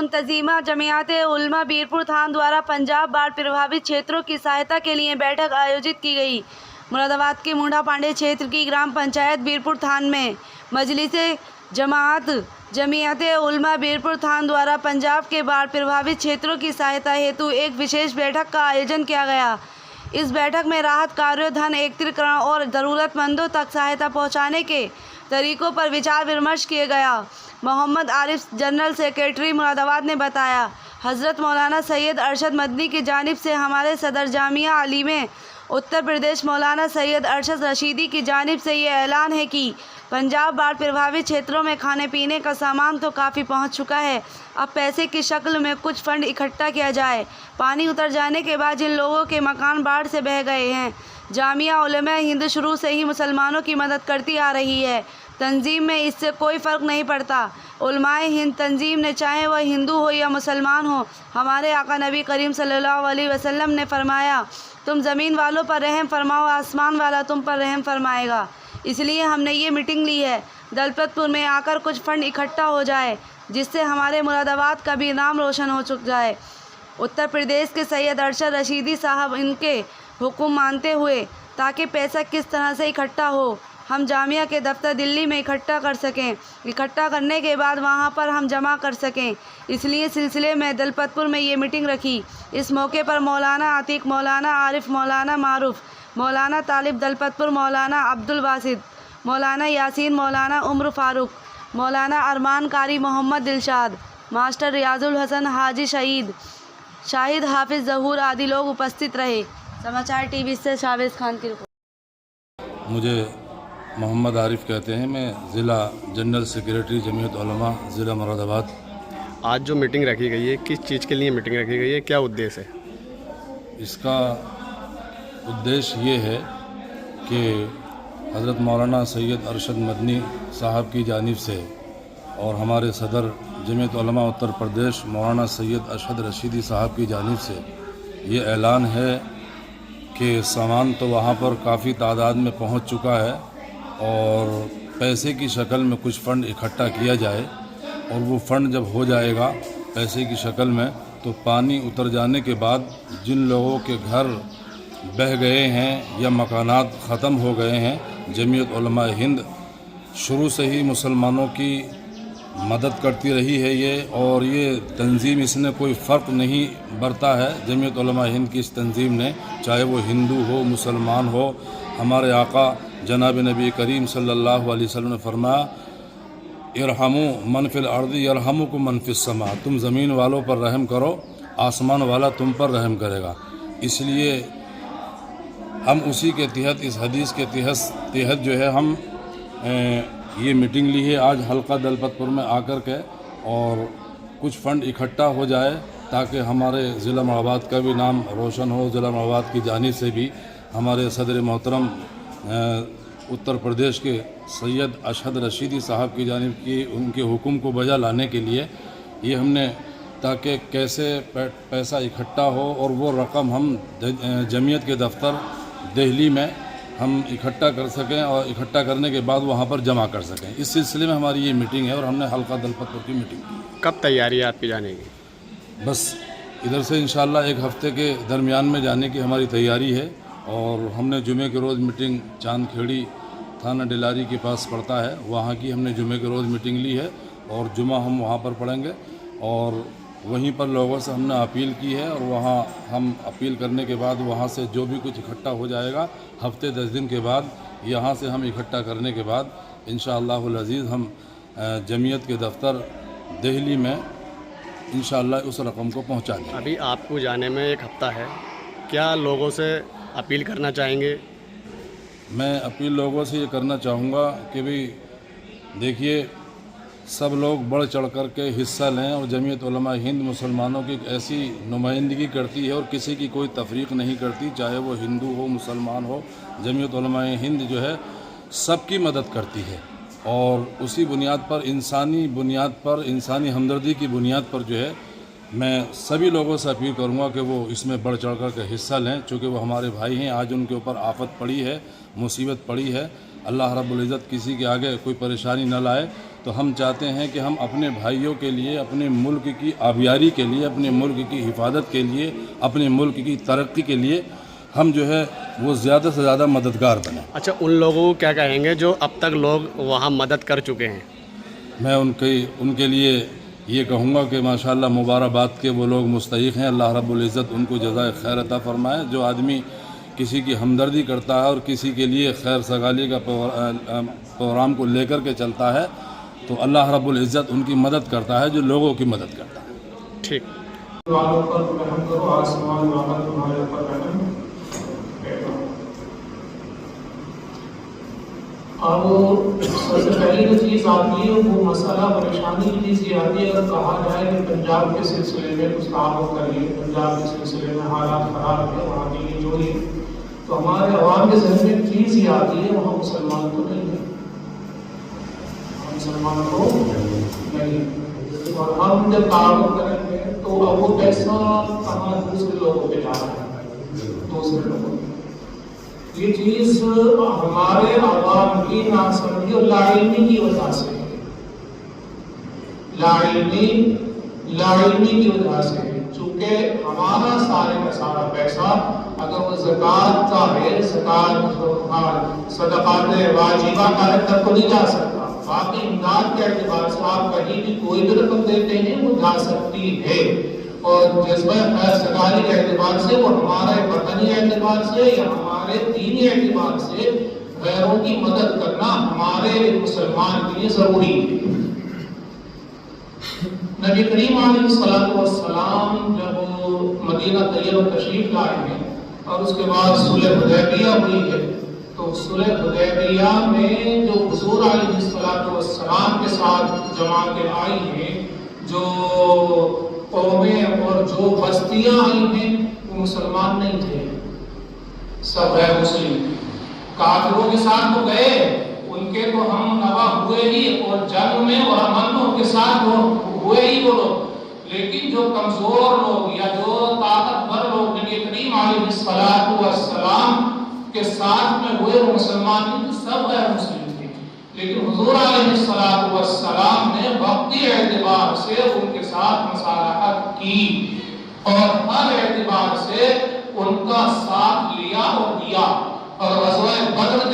मुंतजिमा जमीयत उलमा बीरपुर थान द्वारा पंजाब बाढ़ प्रभावित क्षेत्रों की सहायता के लिए बैठक आयोजित की गई। मुरादाबाद के मुंडा पांडे क्षेत्र की ग्राम पंचायत बीरपुर थान में मजलिस जमात जमीयत उलमा बीरपुर थान द्वारा पंजाब के बाढ़ प्रभावित क्षेत्रों की सहायता हेतु एक विशेष बैठक का आयोजन किया गया। इस बैठक में राहत कार्यों, धन एकत्रीकरण और ज़रूरतमंदों तक सहायता पहुंचाने के तरीकों पर विचार विमर्श किया गया। मोहम्मद आरिफ जनरल सेक्रेटरी मुरादाबाद ने बताया, हज़रत मौलाना सैयद अरशद मदनी की जानिब से हमारे सदर जामिया आलिमे उत्तर प्रदेश मौलाना सैयद अरशद रशीदी की जानिब से ये ऐलान है कि पंजाब बाढ़ प्रभावित क्षेत्रों में खाने पीने का सामान तो काफ़ी पहुंच चुका है। अब पैसे की शक्ल में कुछ फंड इकट्ठा किया जाए। पानी उतर जाने के बाद जिन लोगों के मकान बाढ़ से बह गए हैं, जामिया उलमा हिंद शुरू से ही मुसलमानों की मदद करती आ रही है। तंजीम में इससे कोई फ़र्क नहीं पड़ता। उलमाए हिंद तंजीम ने, चाहे वह हिंदू हो या मुसलमान हो, हमारे आका नबी करीम सल्लल्लाहु अलैहि वसल्लम ने फरमाया, तुम ज़मीन वालों पर रहम फरमाओ, आसमान वाला तुम पर रहम फरमाएगा। इसलिए हमने ये मीटिंग ली है, दलपतपुर में आकर कुछ फंड इकट्ठा हो जाए, जिससे हमारे मुरादाबाद का भी नाम रोशन हो चुक जाए। उत्तर प्रदेश के सैयद अरशद रशीदी साहब इनके हुक्म मानते हुए, ताकि पैसा किस तरह से इकट्ठा हो, हम जामिया के दफ्तर दिल्ली में इकट्ठा कर सकें। इकट्ठा करने के बाद वहां पर हम जमा कर सकें। इसलिए सिलसिले में दलपतपुर में ये मीटिंग रखी। इस मौके पर मौलाना आतिक, मौलाना आरिफ, मौलाना मारूफ, मौलाना तालिब दलपतपुर, मौलाना अब्दुल बासित, मौलाना यासीन, मौलाना उम्र फारूक, मौलाना अरमान कारी, मोहम्मद दिलशाद, मास्टर रियाजुल हसन, हाजी शहीद, शाहिद हाफिज़ ज़हूर आदि लोग उपस्थित रहे। समाचार टीवी से शावेज़ खान की रिपोर्ट। मुझे मोहम्मद आरिफ कहते हैं, मैं ज़िला जनरल सेक्रेटरी जमीयत उलमा ज़िला मुरादाबाद। आज जो मीटिंग रखी गई है, किस चीज़ के लिए मीटिंग रखी गई है, क्या उद्देश्य है? इसका उद्देश्य ये है कि हज़रत मौलाना सैयद अरशद मदनी साहब की जानिब से और हमारे सदर जमीयत उलमा उत्तर प्रदेश मौलाना सैयद अरशद रशीदी साहब की जानिब से ये ऐलान है कि सामान तो वहाँ पर काफ़ी तादाद में पहुँच चुका है और पैसे की शक्ल में कुछ फ़ंड इकट्ठा किया जाए। और वो फ़ंड जब हो जाएगा पैसे की शक्ल में, तो पानी उतर जाने के बाद जिन लोगों के घर बह गए हैं या मकानात ख़त्म हो गए हैं, जमीयत उलमा हिंद शुरू से ही मुसलमानों की मदद करती रही है ये, और ये तंजीम इसने कोई फ़र्क नहीं बरता है। जमीयत उलमा हिंद की इस तंजीम ने, चाहे वो हिंदू हो, मुसलमान हो, हमारे आका जनाब नबी करीम सल्लल्लाहु अलैहि वसल्लम ने फरमाया, इरहमु मन फिल अर्दी यरहमुकुम मन फिस समा, तुम ज़मीन वालों पर रहम करो, आसमान वाला तुम पर रहम करेगा। इसलिए हम उसी के तहत, इस हदीस के तहत जो है हम ये मीटिंग ली है आज हल्का दलपतपुर में आकर के, और कुछ फ़ंड इकट्ठा हो जाए ताकि हमारे ज़िला मुरादाबाद का भी नाम रोशन हो। ज़िला मुरादाबाद की जानिब से भी हमारे सदर मोहतरम उत्तर प्रदेश के सैयद अरशद रशीदी साहब की जानिब की उनके हुक्म को बजा लाने के लिए ये हमने, ताकि कैसे पैसा इकट्ठा हो और वो रकम हम जमीयत के दफ्तर दिल्ली में हम इकट्ठा कर सकें और इकट्ठा करने के बाद वहाँ पर जमा कर सकें। इस सिलसिले में हमारी ये मीटिंग है और हमने हल्का दलपतपुर की मीटिंग की। कब तैयारी है आपकी जाने की? बस इधर से इंशाल्लाह एक हफ़्ते के दरमियान में जाने की हमारी तैयारी है। और हमने जुमे के रोज़ मीटिंग चांदखेड़ी थाना डिलारी के पास पड़ता है, वहाँ की हमने जुमे के रोज़ मीटिंग ली है और जुमा हम वहाँ पर पढ़ेंगे। और वहीं पर लोगों से हमने अपील की है और वहाँ हम अपील करने के बाद वहाँ से जो भी कुछ इकट्ठा हो जाएगा, हफ्ते 10 दिन के बाद यहाँ से हम इकट्ठा करने के बाद इंशाअल्लाहुल अज़ीज़ हम जमीयत के दफ्तर दिल्ली में इंशाअल्लाह उस रकम को पहुँचा देंगे। अभी आपको जाने में एक हफ़्ता है, क्या लोगों से अपील करना चाहेंगे? मैं अपील लोगों से ये करना चाहूँगा कि भाई देखिए, सब लोग बढ़ चढ़ कर के हिस्सा लें और जमीयत उलमा हिंद मुसलमानों की ऐसी नुमाइंदगी करती है और किसी की कोई तफरीक नहीं करती, चाहे वो हिंदू हो, मुसलमान हो। जमीयत उलमा हिंद जो है सबकी मदद करती है और उसी बुनियाद पर, इंसानी बुनियाद पर, इंसानी हमदर्दी की बुनियाद पर जो है मैं सभी लोगों से अपील करूंगा कि वो इसमें बढ़ चढ़ कर के हिस्सा लें, चूँकि वो हमारे भाई हैं। आज उनके ऊपर आफत पड़ी है, मुसीबत पड़ी है। अल्लाह रब्बुल इज़्ज़त किसी के आगे कोई परेशानी न लाए। تو ہم چاہتے ہیں کہ ہم اپنے بھائیوں کے لیے، اپنے ملک کی آبیاری کے لیے، اپنے ملک کی حفاظت کے لیے، اپنے ملک کی ترقی کے لیے ہم جو ہے وہ زیادہ سے زیادہ مددگار بنیں۔ اچھا، ان لوگوں کو کیا کہیں گے جو اب تک لوگ وہاں مدد کر چکے ہیں؟ میں ان کے لیے یہ کہوں گا کہ ماشاءاللہ مبارکباد کے وہ لوگ مستحق ہیں، اللہ رب العزت ان کو جزائے خیر عطا فرمائے۔ جو آدمی کسی کی ہمدردی کرتا ہے اور کسی کے لیے خیر سگالی کا پروگرام کو لے کر کے چلتا ہے تو اللہ رب العزت ان کی مدد کرتا ہے، جو لوگوں کی مدد کرتا ہے۔ ٹھیک۔ والوں پر رحم کرو، آسمان والا تمہارے اوپر رحم کرو۔ اب سب سے پہلی جو چیز آتی ہے وہ مسئلہ پریشانی کی چیز یہ آتی ہے، اگر کہا جائے کہ پنجاب کے سلسلے میں کچھ تعاون کریے، پنجاب کے سلسلے میں حالات خراب ہے، وہاں کی جو ہے تو ہمارے عوام کے ذہن میں چیز یہ آتی ہے وہاں مسلمان تو نہیں ہے، مسلمان کو نہیں، اور ہم جب تعاون کریں گے تو اب وہ پیسہ کہاں دوسرے لوگوں پہ جا رہا ہے، دوسرے لوگوں پہ۔ یہ چیز ہمارے عوام کی ناسمجھی اور لاعلمی کی وجہ سے ہے، لاعلمی کی وجہ سے ہے، چونکہ ہمارا سارے کا سارا پیسہ اگر وہ زکوٰۃ کا ہے، زکوٰۃ صدقات واجبہ کا ہے تب تو نہیں جا سکتا، باقی امداد کے اعتبار سے آپ کہیں بھی کوئی بھی رقم دیتے ہیں وہ جا سکتی ہے، اور جذبہ خیر سگالی کے اعتبار سے وہ ہمارے وطنی اعتبار سے یا ہمارے دینی اعتبار سے غیروں کی مدد کرنا ہمارے مسلمان کے لیے ضروری ہے۔ نبی کریم علیہ الصلوۃ والسلام جب مدینہ طیبہ تشریف لائے ہیں اور اس کے بعد صلح حدیبیہ ہوئی ہے، تو صلح حدیبیہ میں جو حضور علیہ الصلوۃ والسلام کے ساتھ جماعتیں آئی ہیں، جو قومیں اور جو بستیاں آئی ہیں وہ مسلمان نہیں تھے، سب غیر مسلم۔ کافروں کے ساتھ تو گئے، ان کے تو ہم نوا ہوئے ہی، اور جنگ میں اور امن کے ساتھ ہوئے ہی وہ لوگ، لیکن جو کمزور لوگ یا جو طاقتور لوگ نبی کریم علیہ الصلوۃ والسلام کے ساتھ میں ہوئے وہ مسلمان نہیں، سب غیر مسلم تھے، لیکن حضور علیہ الصلوۃ والسلام نے وقتی اعتبار سے ان کے ساتھ مصالحت کی اور ہر اعتبار سے ان کا ساتھ لیا اور دیا، اور غزوہ بدر